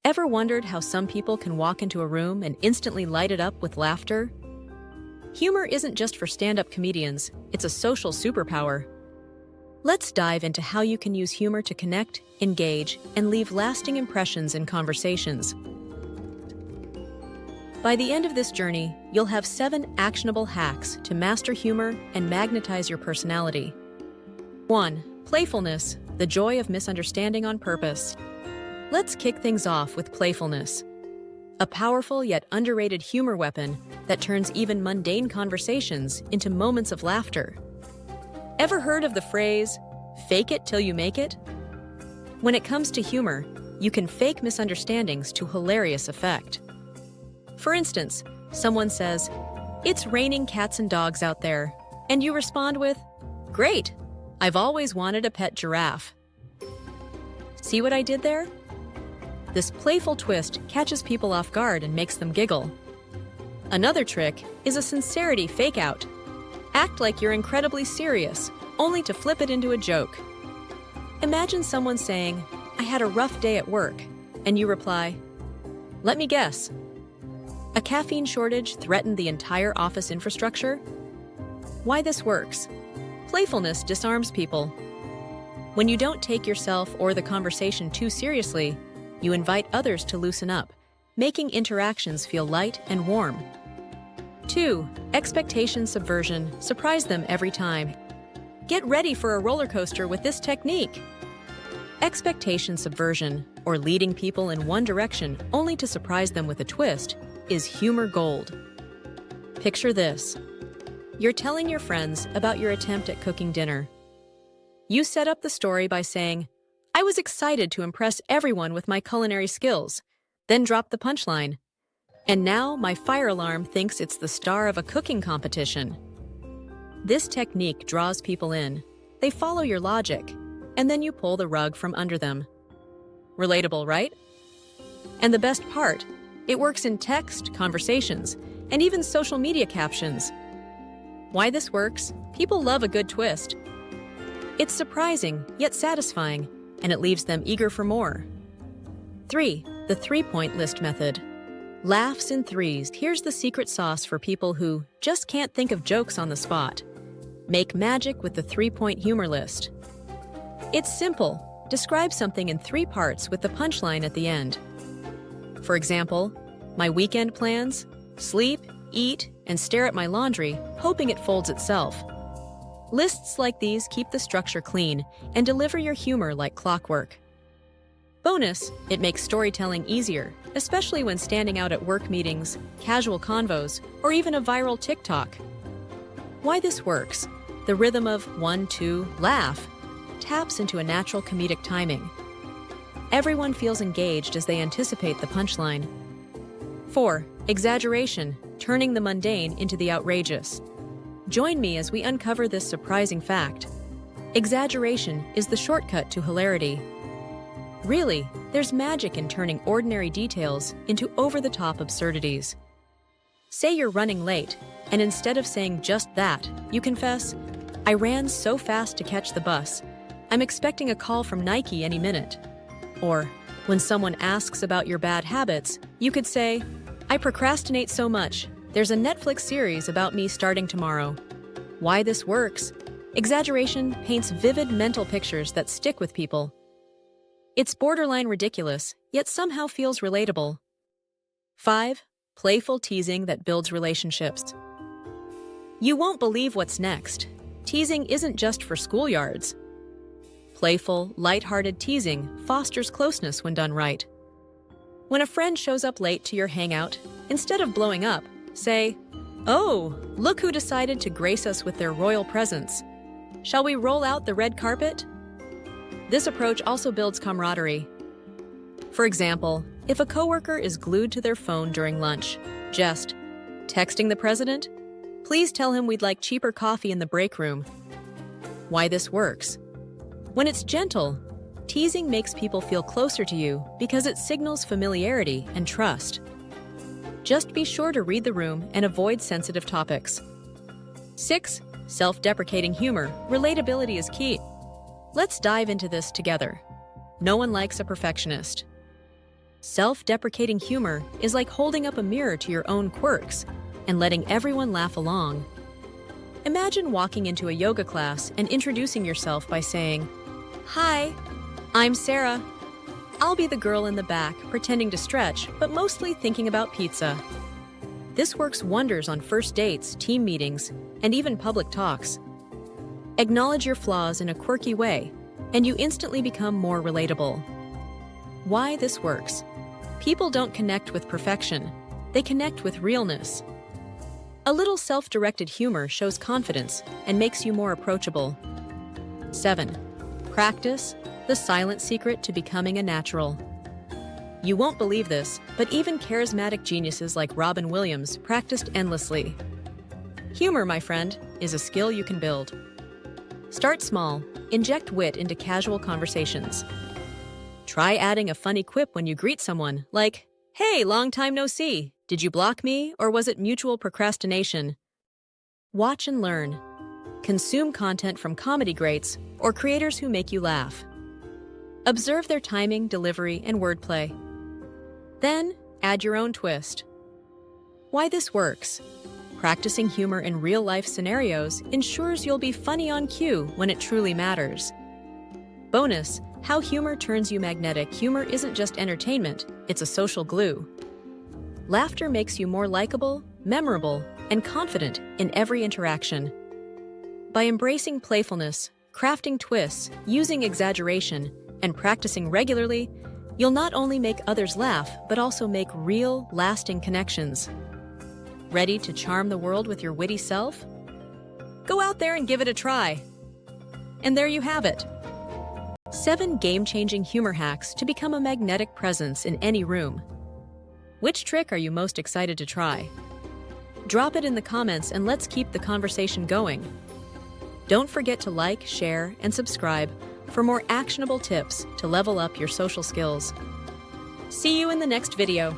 Ever wondered how some people can walk into a room and instantly light it up with laughter? Humor isn't just for stand-up comedians, it's a social superpower. Let's dive into how you can use humor to connect, engage, and leave lasting impressions in conversations. By the end of this journey, you'll have 7 actionable hacks to master humor and magnetize your personality. 1. Playfulness, the joy of misunderstanding on purpose. Let's kick things off with playfulness, a powerful yet underrated humor weapon that turns even mundane conversations into moments of laughter. Ever heard of the phrase, fake it till you make it? When it comes to humor, you can fake misunderstandings to hilarious effect. For instance, someone says, "It's raining cats and dogs out there," and you respond with, "Great! I've always wanted a pet giraffe." See what I did there? This playful twist catches people off guard and makes them giggle. Another trick is a sincerity fake-out. Act like you're incredibly serious, only to flip it into a joke. Imagine someone saying, "I had a rough day at work," and you reply, "Let me guess. A caffeine shortage threatened the entire office infrastructure?" Why this works? Playfulness disarms people. When you don't take yourself or the conversation too seriously, you invite others to loosen up, making interactions feel light and warm. 2. Expectation subversion. Surprise them every time. Get ready for a roller coaster with this technique. Expectation subversion, or leading people in one direction only to surprise them with a twist, is humor gold. Picture this. You're telling your friends about your attempt at cooking dinner. You set up the story by saying, "I was excited to impress everyone with my culinary skills," then drop the punchline. "And now my fire alarm thinks it's the star of a cooking competition." This technique draws people in. They follow your logic, and then you pull the rug from under them. Relatable, right? And the best part, it works in text, conversations, and even social media captions. Why this works? People love a good twist. It's surprising, yet satisfying, and it leaves them eager for more. 3. The 3-point list method. Laughs in threes. Here's the secret sauce for people who just can't think of jokes on the spot. Make magic with the 3-point humor list. It's simple. Describe something in 3 parts with the punchline at the end. For example, my weekend plans: sleep, eat, and stare at my laundry, hoping it folds itself. Lists like these keep the structure clean and deliver your humor like clockwork. Bonus, it makes storytelling easier, especially when standing out at work meetings, casual convos, or even a viral TikTok. Why this works? The rhythm of 1, 2, laugh taps into a natural comedic timing. Everyone feels engaged as they anticipate the punchline. 4. Exaggeration, turning the mundane into the outrageous. Join me as we uncover this surprising fact. Exaggeration is the shortcut to hilarity. Really, there's magic in turning ordinary details into over-the-top absurdities. Say you're running late, and instead of saying just that, you confess, "I ran so fast to catch the bus. I'm expecting a call from Nike any minute." Or, when someone asks about your bad habits, you could say, "I procrastinate so much. There's a Netflix series about me starting tomorrow." Why this works? Exaggeration paints vivid mental pictures that stick with people. It's borderline ridiculous, yet somehow feels relatable. 5. Playful teasing that builds relationships. You won't believe what's next. Teasing isn't just for schoolyards. Playful, lighthearted teasing fosters closeness when done right. When a friend shows up late to your hangout, instead of blowing up, say, "Oh, look who decided to grace us with their royal presence. Shall we roll out the red carpet?" This approach also builds camaraderie. For example, if a coworker is glued to their phone during lunch, jest, "Texting the president? Please tell him we'd like cheaper coffee in the break room." Why this works? When it's gentle, teasing makes people feel closer to you because it signals familiarity and trust. Just be sure to read the room and avoid sensitive topics. 6. Self-deprecating humor. Relatability is key. Let's dive into this together. No one likes a perfectionist. Self-deprecating humor is like holding up a mirror to your own quirks and letting everyone laugh along. Imagine walking into a yoga class and introducing yourself by saying, "Hi, I'm Sarah. I'll be the girl in the back pretending to stretch, but mostly thinking about pizza." This works wonders on first dates, team meetings, and even public talks. Acknowledge your flaws in a quirky way, and you instantly become more relatable. Why this works? People don't connect with perfection. They connect with realness. A little self-directed humor shows confidence and makes you more approachable. 7. Practice, the silent secret to becoming a natural. You won't believe this, but even charismatic geniuses like Robin Williams practiced endlessly. Humor, my friend, is a skill you can build. Start small, inject wit into casual conversations. Try adding a funny quip when you greet someone, like, "Hey, long time no see. Did you block me, or was it mutual procrastination?" Watch and learn. Consume content from comedy greats or creators who make you laugh. Observe their timing, delivery, and wordplay. Then, add your own twist. Why this works? Practicing humor in real-life scenarios ensures you'll be funny on cue when it truly matters. Bonus, how humor turns you magnetic. Humor isn't just entertainment, it's a social glue. Laughter makes you more likable, memorable, and confident in every interaction. By embracing playfulness, crafting twists, using exaggeration, and practicing regularly, you'll not only make others laugh, but also make real, lasting connections. Ready to charm the world with your witty self? Go out there and give it a try. And there you have it. 7 game-changing humor hacks to become a magnetic presence in any room. Which trick are you most excited to try? Drop it in the comments and let's keep the conversation going. Don't forget to like, share, and subscribe for more actionable tips to level up your social skills. See you in the next video.